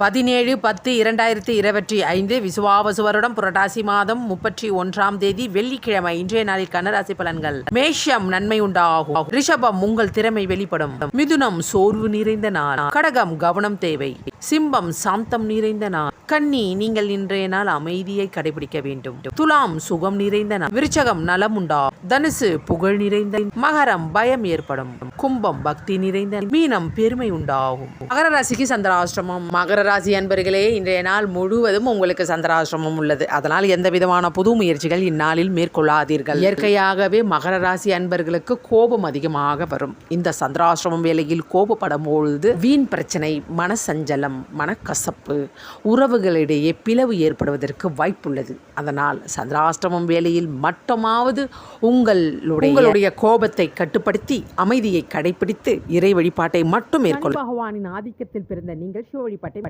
17/10/2025 விசுவாவசு வருடம் புரட்டாசி மாதம் 31ஆம் தேதி வெள்ளிக்கிழமை. இன்றைய நாளில் கன்னராசி பலன்கள். மேஷம் நன்மை உண்டாகும். ரிஷபம் உங்கள் திறமை வெளிப்படும். மிதுனம் சோர்வு நிறைந்த நாள். கடகம் கவனம் தேவை. சிம்பம் சாந்தம் நிறைந்த நாள். கன்னி நீங்கள் இன்றைய நாள் அமைதியை கடைபிடிக்க வேண்டும். துலாம் சுகம் நிறைந்த நாள். விருச்சகம் நலம் உண்டாகும். தனுசு புகழ் நிறைந்த. மகரம் பயம் ஏற்படும். கும்பம் பக்தி நிறைந்த. மீனம் பெருமை உண்டாகும். மகர ராசிக்கு சந்திராஷ்டிரமம். மகர ராசி அன்பர்களே, இன்றைய நாள் முழுவதும் உங்களுக்கு சந்திராஷ்டிரமம் உள்ளது. அதனால் எந்த விதமான புது முயற்சிகள் இந்நாளில் மேற்கொள்ளாதீர்கள். இயற்கையாகவே மகர ராசி அன்பர்களுக்கு கோபம் அதிகமாக வரும். இந்த சந்திராஷ்டிரமம் வேளையில் கோபப்படும் பொழுது வீண் பிரச்சனை, மனசஞ்சலம், மனக்கசப்பு, உறவுகளிடையே பிளவு ஏற்படுவதற்கு வாய்ப்புள்ளது. அதனால் சந்திராஷ்டிரமம் வேளையில் மட்டுமாவது உங்களுடைய கோபத்தை கட்டுப்படுத்தி அமைதியை கடைபிடித்து இறை வழிபாட்டை மட்டும் மேற்கொள்ளும். பகவானின் ஆதிக்கத்தில் பிறந்த நீங்கள் சிவ வழிபாட்டை